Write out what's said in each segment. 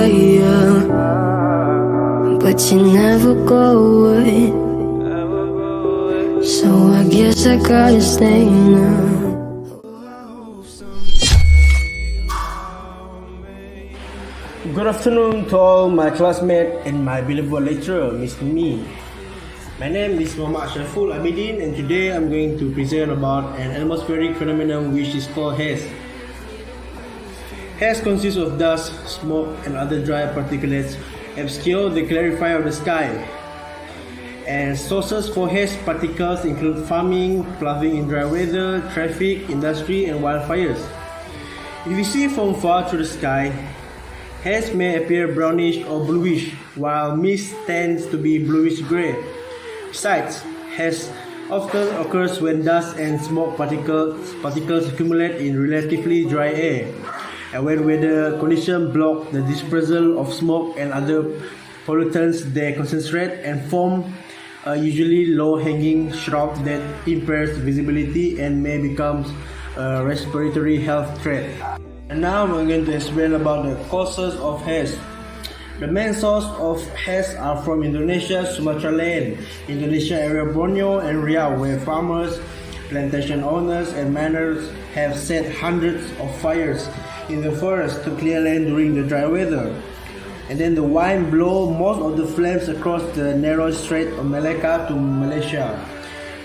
fire, but you never go away. So I guess I gotta stay now. Good afternoon to all my classmates and my beloved lecturer, Miss Me. My name is Muhammad Shaful Abidin, and today I'm going to present about an atmospheric phenomenon which is called haze. Haze consists of dust, smoke, and other dry particulates obscure the clarify of the sky. And sources for haze particles include farming, ploughing in dry weather, traffic, industry, and wildfires. If you see from far through the sky, haze may appear brownish or bluish, while mist tends to be bluish-gray. Besides, haze often occurs when dust and smoke particles accumulate in relatively dry air, and when weather conditions block the dispersal of smoke and other pollutants, they concentrate and form a usually low-hanging shrub that impairs visibility and may become a respiratory health threat. And now I'm going to explain about the causes of haze. The main source of haze are from Indonesia, Sumatra land, Indonesia area Borneo and Riau, where farmers, plantation owners and miners have set hundreds of fires in the forest to clear land during the dry weather. And then the wind blows most of the flames across the narrow Strait of Malacca to Malaysia.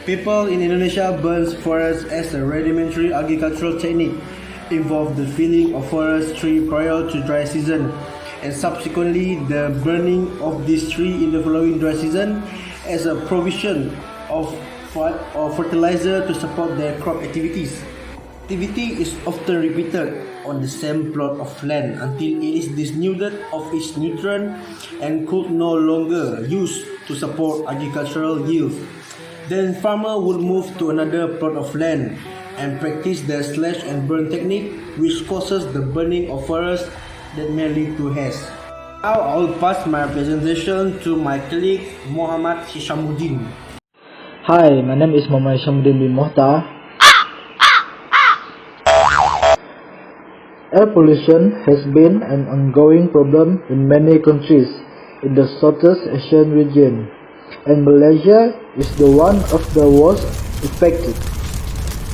People in Indonesia burn forests as a rudimentary agricultural technique, involve the felling of forest tree prior to dry season, and subsequently the burning of this tree in the following dry season as a provision of fertilizer to support their crop activities. Activity is often repeated on the same plot of land until it is denuded of its nutrient and could no longer used to support agricultural yield. Then farmer would move to another plot of land and practice the slash and burn technique, which causes the burning of forest that may lead to haze. Now I will pass my presentation to my colleague Muhammad Hishamuddin. Hi, my name is Muhammad Hishamuddin bin Mohtar. Air pollution has been an ongoing problem in many countries in the Southeast Asian region, and Malaysia is the one of the worst affected.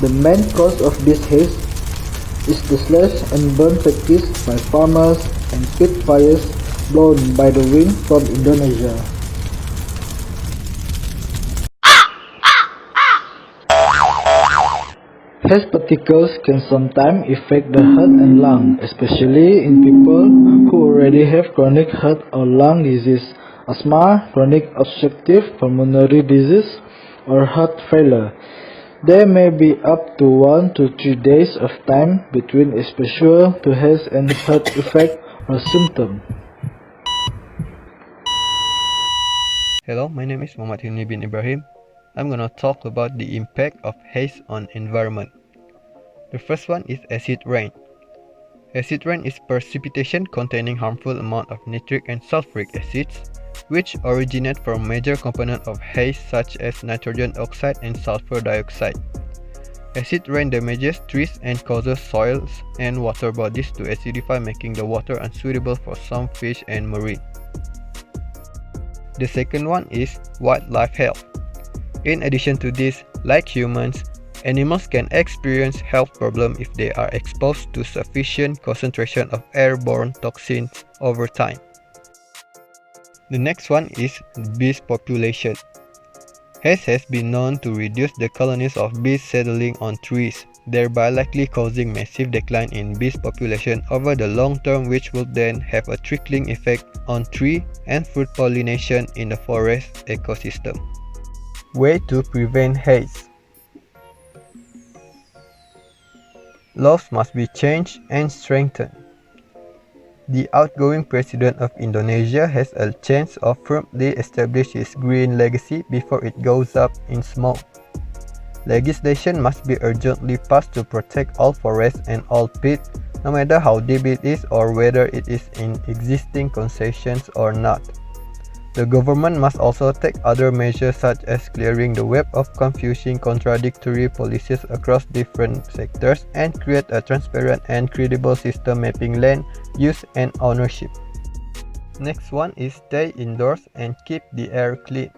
The main cause of this haze is the slash and burn practice by farmers and pit fires blown by the wind from Indonesia. Haze particles can sometimes affect the heart and lung, especially in people who already have chronic heart or lung disease, asthma, chronic obstructive pulmonary disease, or heart failure. There may be up to 1 to 3 days of time between exposure to haze and heart effect or symptom. Hello, my name is Muhammad Hilmi bin Ibrahim. I'm gonna talk about the impact of haze on environment. The first one is acid rain. Acid rain is precipitation containing harmful amount of nitric and sulfuric acids, which originate from major components of haze such as nitrogen oxide and sulfur dioxide. Acid rain damages trees and causes soils and water bodies to acidify, making the water unsuitable for some fish and marine. The second one is wildlife health. In addition to this, like humans, animals can experience health problems if they are exposed to sufficient concentration of airborne toxins over time. The next one is bees population. Haze has been known to reduce the colonies of bees settling on trees, thereby likely causing massive decline in bees population over the long term, which will then have a trickling effect on tree and fruit pollination in the forest ecosystem. Way to prevent haze. Laws must be changed and strengthened. The outgoing president of Indonesia has a chance of firmly establish his green legacy before it goes up in smoke. Legislation must be urgently passed to protect all forests and all pits, no matter how deep it is or whether it is in existing concessions or not. The government must also take other measures such as clearing the web of confusing contradictory policies across different sectors and create a transparent and credible system mapping land use and ownership. Next one is stay indoors and keep the air clean.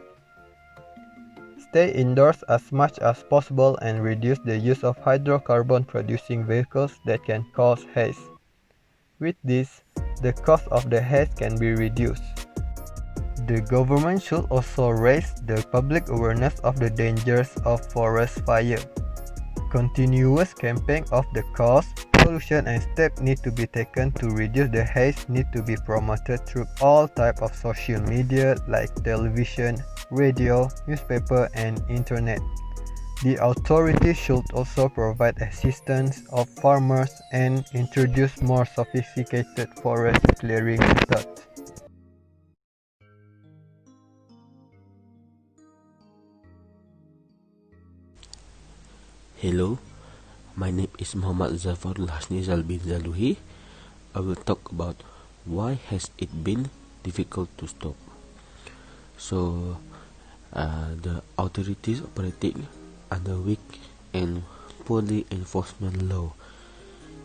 Stay indoors as much as possible and reduce the use of hydrocarbon producing vehicles that can cause haze. With this, the cost of the haze can be reduced. The government should also raise the public awareness of the dangers of forest fire. Continuous campaign of the cause, pollution and steps need to be taken to reduce the haze need to be promoted through all types of social media like television, radio, newspaper and internet. The authorities should also provide assistance of farmers and introduce more sophisticated forest clearing methods. Hello, my name is Muhammad Zafarul Hasnizal bin Zaluhi. I will talk about why has it been difficult to stop. So, the authorities operating under weak and poorly enforcement law.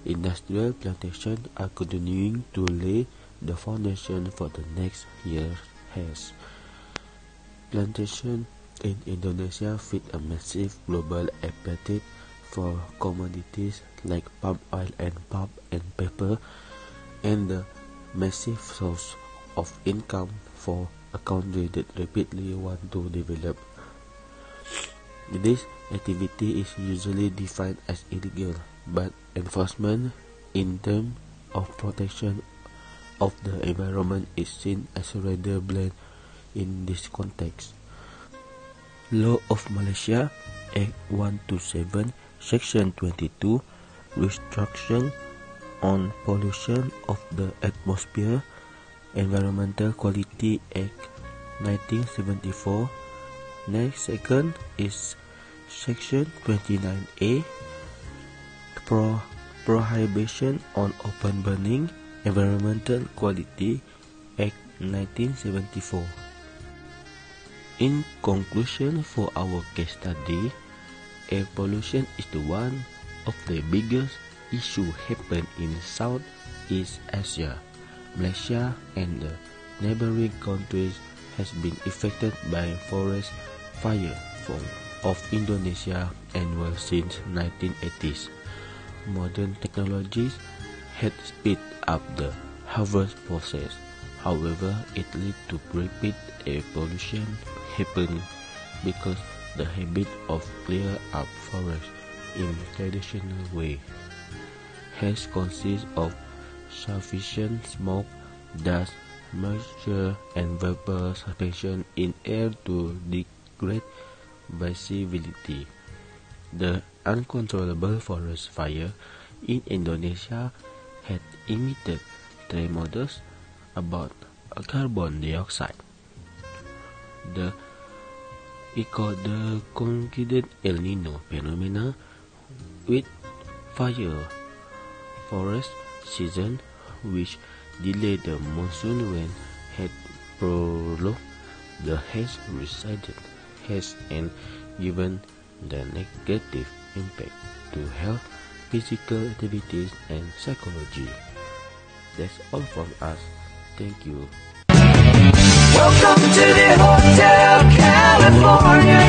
Industrial plantations are continuing to lay the foundation for the next year's haze. Plantation in Indonesia feed a massive global appetite for commodities like palm oil and pulp and paper, and a massive source of income for a country that rapidly want to develop. This activity is usually defined as illegal, but enforcement in terms of protection of the environment is seen as rather bland in this context. Law of Malaysia, Act 127, Section 22, Restriction on Pollution of the Atmosphere, Environmental Quality Act 1974. Next second is Section 29A, Prohibition on Open Burning, Environmental Quality Act 1974. In conclusion, for our case study, air pollution is the one of the biggest issue happen in Southeast Asia. Malaysia and the neighboring countries has been affected by forest fire of Indonesia annual since 1980s. Modern technologies had speed up the harvest process. However, it led to rapid air pollution happen because the habit of clear up forest in traditional way has consist of sufficient smoke, dust, moisture and vapor suspension in air to degrade visibility. The uncontrollable forest fire in Indonesia had emitted tremendous about carbon dioxide. The coincident El Nino phenomena with fire forest season, which delayed the monsoon when had prolonged the haze receded has and given the negative impact to health, physical activities and psychology. That's all from us. Thank you. Welcome to the Hotel California.